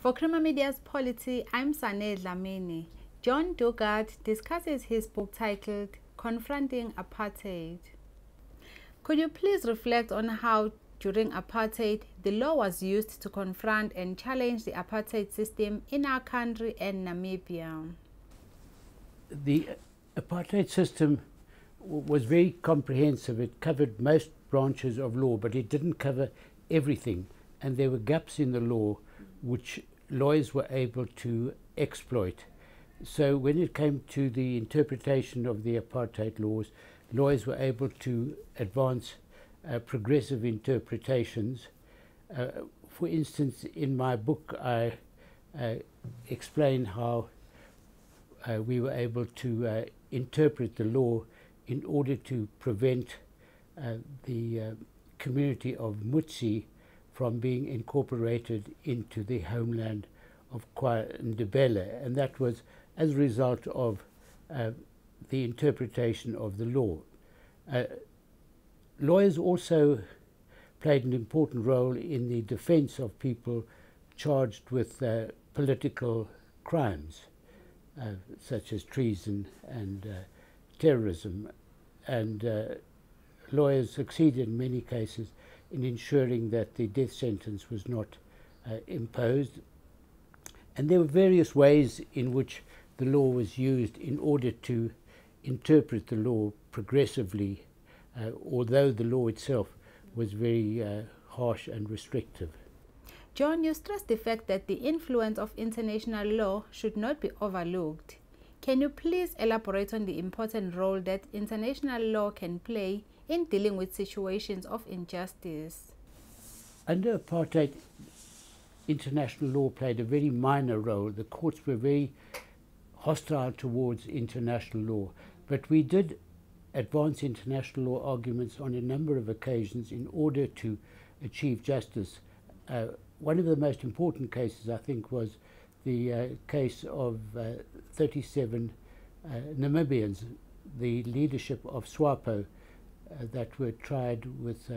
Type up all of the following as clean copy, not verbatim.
For Crema Media's Polity, I'm Sane Dlamini. John Dugard discusses his book titled Confronting Apartheid. Could you please reflect on how, during apartheid, the law was used to confront and challenge the apartheid system in our country and Namibia? The apartheid system was very comprehensive. It covered most branches of law, but it didn't cover everything. And there were gaps in the law which lawyers were able to exploit. So when it came to the interpretation of the apartheid laws, lawyers were able to advance progressive interpretations. For instance, in my book, I explain how we were able to interpret the law in order to prevent the community of Mutsi from being incorporated into the homeland of Ndebele, and that was as a result of the interpretation of the law. Lawyers also played an important role in the defense of people charged with political crimes, such as treason and terrorism, and lawyers succeeded in many cases in ensuring that the death sentence was not imposed. And there were various ways in which the law was used in order to interpret the law progressively, although the law itself was very harsh and restrictive. John, you stressed the fact that the influence of international law should not be overlooked. Can you please elaborate on the important role that international law can play in dealing with situations of injustice? Under apartheid, international law played a very minor role. The courts were very hostile towards international law, but we did advance international law arguments on a number of occasions in order to achieve justice. One of the most important cases, I think, was the case of 37 Namibians, the leadership of SWAPO, that were tried with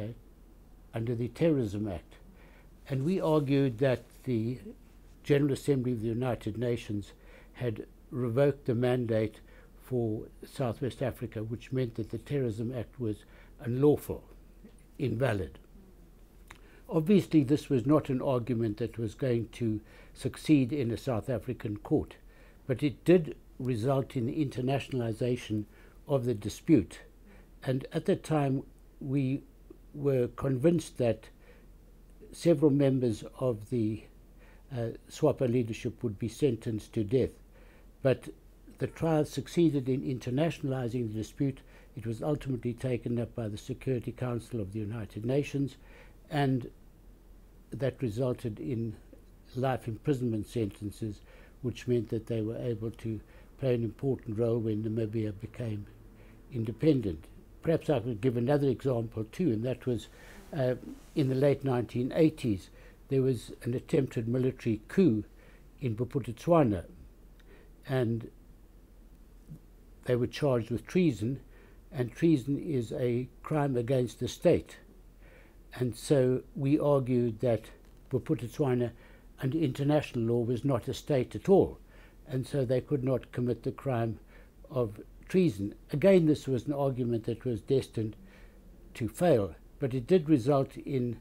under the Terrorism Act. And we argued that the General Assembly of the United Nations had revoked the mandate for Southwest Africa, which meant that the Terrorism Act was unlawful, invalid. Obviously, this was not an argument that was going to succeed in a South African court, but it did result in the internationalization of the dispute. And at the time, we were convinced that several members of the SWAPO leadership would be sentenced to death. But the trial succeeded in internationalizing the dispute. It was ultimately taken up by the Security Council of the United Nations, and that resulted in life imprisonment sentences, which meant that they were able to play an important role when Namibia became independent. Perhaps I could give another example too, and that was in the late 1980s, there was an attempted military coup in Bophuthatswana, and they were charged with treason, and treason is a crime against the state. And so we argued that Bophuthatswana under international law was not a state at all, and so they could not commit the crime of treason. Again, this was an argument that was destined to fail, but it did result in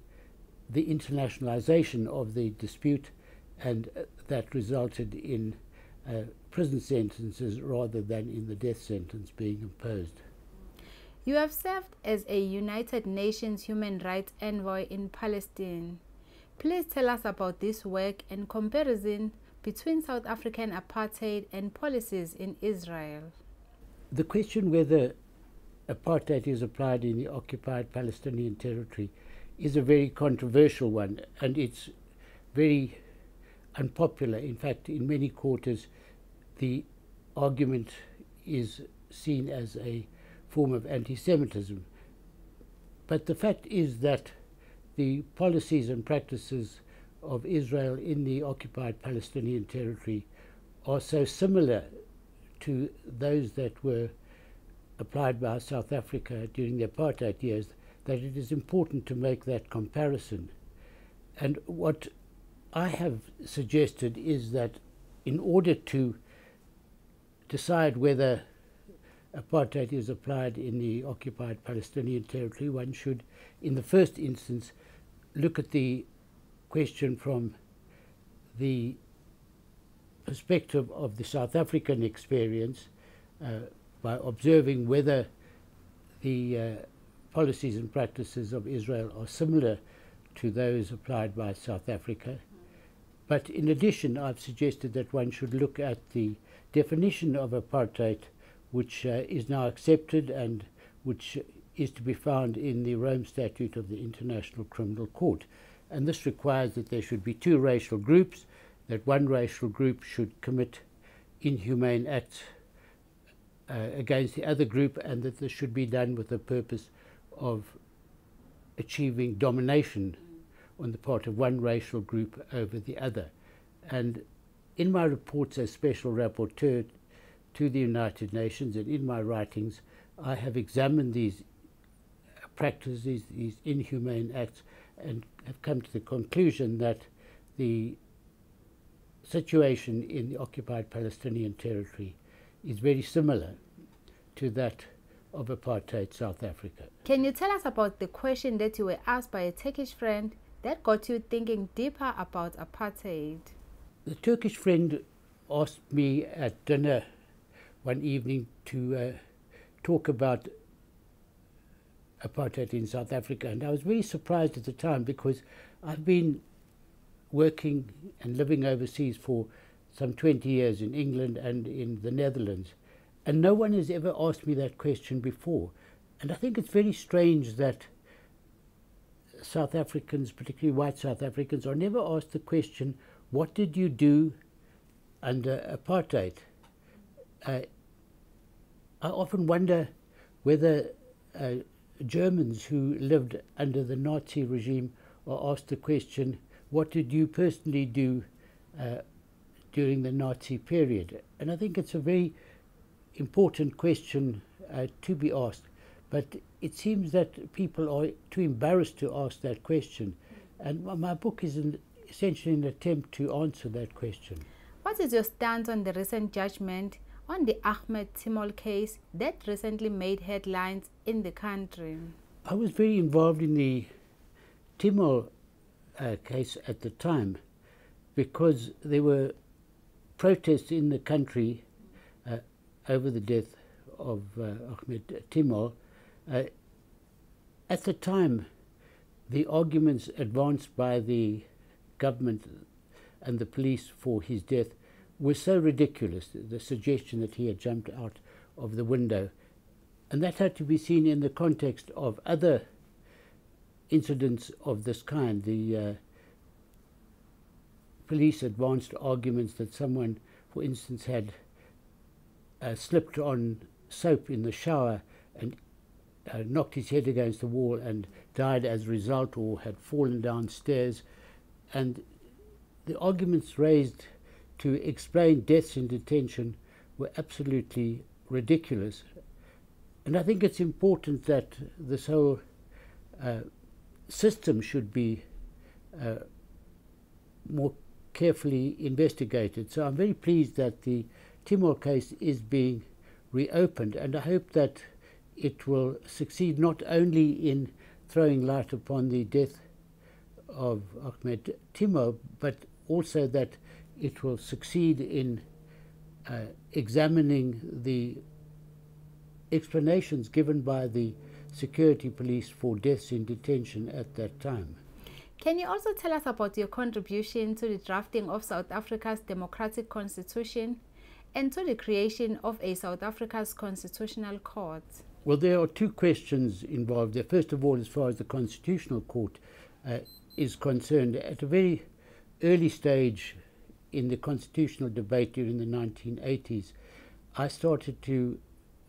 the internationalization of the dispute, and that resulted in prison sentences rather than in the death sentence being imposed. You have served as a United Nations human rights envoy in Palestine. Please tell us about this work and comparison between South African apartheid and policies in Israel. The question whether apartheid is applied in the occupied Palestinian territory is a very controversial one, and it's very unpopular. In fact, in many quarters, the argument is seen as a form of anti-Semitism. But the fact is that the policies and practices of Israel in the occupied Palestinian territory are so similar to those that were applied by South Africa during the apartheid years that it is important to make that comparison. And what I have suggested is that in order to decide whether apartheid is applied in the occupied Palestinian territory, one should, in the first instance, look at the question from the perspective of the South African experience by observing whether the policies and practices of Israel are similar to those applied by South Africa. But in addition, I've suggested that one should look at the definition of apartheid, which is now accepted and which is to be found in the Rome Statute of the International Criminal Court. And this requires that there should be two racial groups, that one racial group should commit inhumane acts against the other group, and that this should be done with the purpose of achieving domination on the part of one racial group over the other. And in my reports as Special Rapporteur to the United Nations and in my writings, I have examined these practices, these inhumane acts, and have come to the conclusion that the situation in the occupied Palestinian territory is very similar to that of apartheid South Africa. Can you tell us about the question that you were asked by a Turkish friend that got you thinking deeper about apartheid? The Turkish friend asked me at dinner one evening to talk about apartheid in South Africa, and I was very surprised at the time because I've been working and living overseas for some 20 years in England and in the Netherlands, and no one has ever asked me that question before. And I think it's very strange that South Africans, particularly white South Africans, are never asked the question, what did you do under apartheid? I often wonder whether Germans who lived under the Nazi regime are asked the question, what did you personally do during the Nazi period? And I think it's a very important question to be asked, but it seems that people are too embarrassed to ask that question, and my book is essentially an attempt to answer that question. What is your stance on the recent judgment on the Ahmed Timur case that recently made headlines in the country? I was very involved in the Timur case at the time because there were protests in the country over the death of Ahmed Timur. At the time, the arguments advanced by the government and the police for his death were so ridiculous, the suggestion that he had jumped out of the window. And that had to be seen in the context of other incidents of this kind. The police advanced arguments that someone, for instance, had slipped on soap in the shower and knocked his head against the wall and died as a result, or had fallen downstairs. And the arguments raised to explain deaths in detention were absolutely ridiculous. And I think it's important that this whole system should be more carefully investigated. So I'm very pleased that the Timur case is being reopened, and I hope that it will succeed not only in throwing light upon the death of Ahmed Timur, but also that it will succeed in examining the explanations given by the security police for deaths in detention at that time. Can you also tell us about your contribution to the drafting of South Africa's democratic constitution and to the creation of a South Africa's constitutional court? Well, there are two questions involved there. First of all, as far as the Constitutional Court is concerned, at a very early stage in the constitutional debate during the 1980s, I started to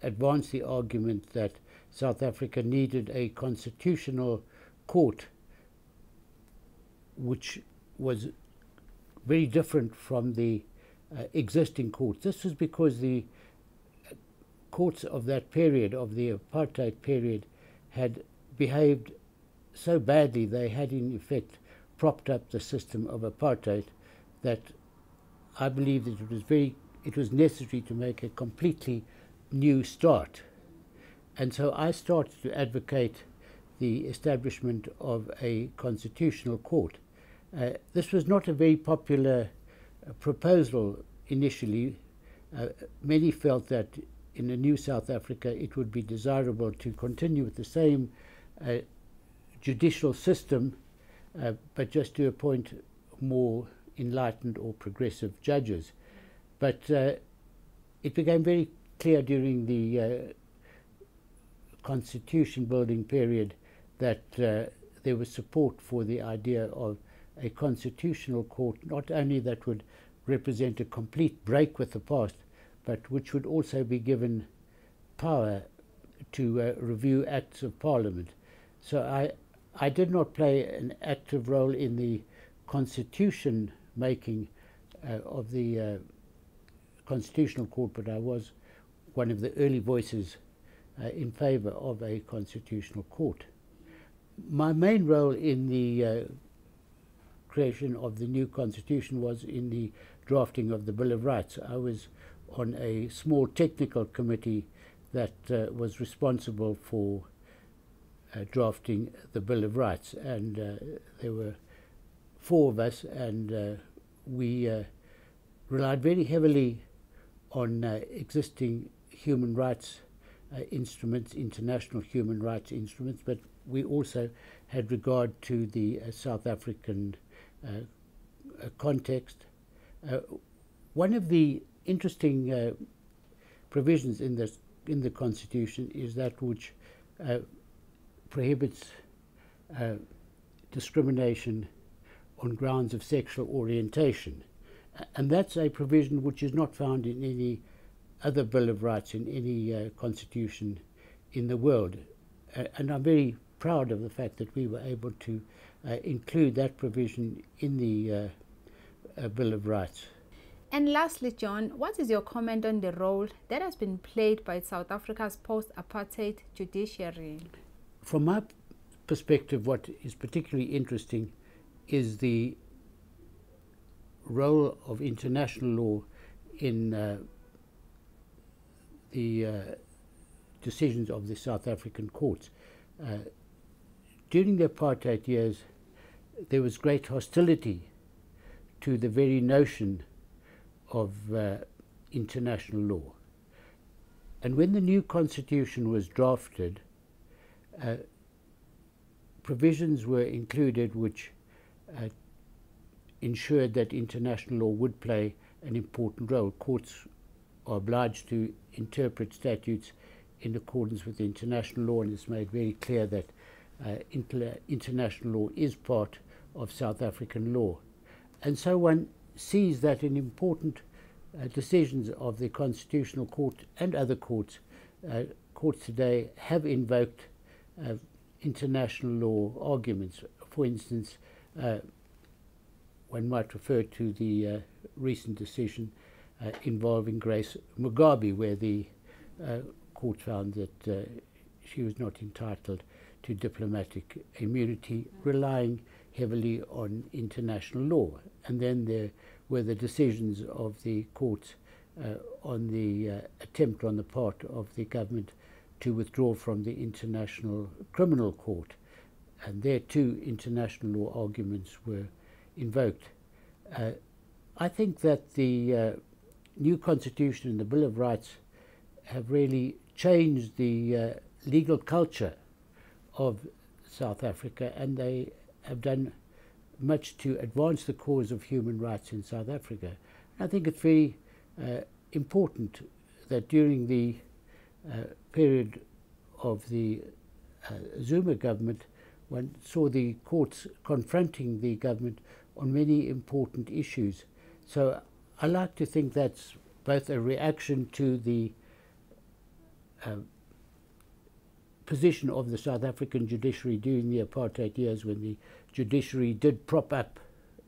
advance the argument that South Africa needed a constitutional court which was very different from the existing courts. This was because the courts of that period, of the apartheid period, had behaved so badly. They had in effect propped up the system of apartheid that I believe that it was necessary to make a completely new start. And so I started to advocate the establishment of a constitutional court. This was not a very popular proposal initially. Many felt that in a new South Africa it would be desirable to continue with the same judicial system, but just to appoint more enlightened or progressive judges. But it became very clear during the constitution building period that there was support for the idea of a constitutional court, not only that would represent a complete break with the past, but which would also be given power to review acts of parliament. So I did not play an active role in the constitution making of the constitutional court, but I was one of the early voices in favor of a constitutional court. My main role in the creation of the new constitution was in the drafting of the Bill of Rights. I was on a small technical committee that was responsible for drafting the Bill of Rights, and there were 4 of us, and we relied very heavily on existing human rights instruments, international human rights instruments, but we also had regard to the South African context. One of the interesting provisions in the Constitution is that which prohibits discrimination on grounds of sexual orientation, and that's a provision which is not found in any other Bill of Rights in any constitution in the world, and I'm very proud of the fact that we were able to include that provision in the Bill of Rights. And lastly, John, what is your comment on the role that has been played by South Africa's post-apartheid judiciary? From my perspective, what is particularly interesting is the role of international law in the decisions of the South African courts. During the apartheid years, there was great hostility to the very notion of international law. And when the new constitution was drafted, provisions were included which ensured that international law would play an important role. Courts are obliged to interpret statutes in accordance with international law, and it's made very clear that international law is part of South African law. And so one sees that in important decisions of the Constitutional Court and other courts, courts today have invoked international law arguments. For instance, one might refer to the recent decision involving Grace Mugabe, where the court found that she was not entitled to diplomatic immunity, relying heavily on international law. And then there were the decisions of the courts on the attempt on the part of the government to withdraw from the International Criminal Court. And there too international law arguments were invoked. I think that the new constitution and the Bill of Rights have really changed the legal culture of South Africa, and they have done much to advance the cause of human rights in South Africa. I think it's very important that during the period of the Zuma government, one saw the courts confronting the government on many important issues. So I like to think that's both a reaction to the position of the South African judiciary during the apartheid years, when the judiciary did prop up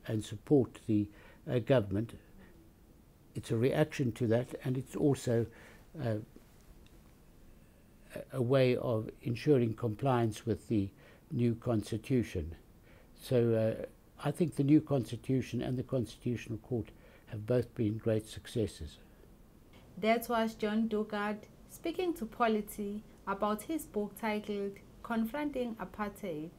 and support the government. It's a reaction to that, and it's also a way of ensuring compliance with the new constitution. So I think the new Constitution and the Constitutional Court have both been great successes. That was John Dugard speaking to Polity about his book titled Confronting Apartheid.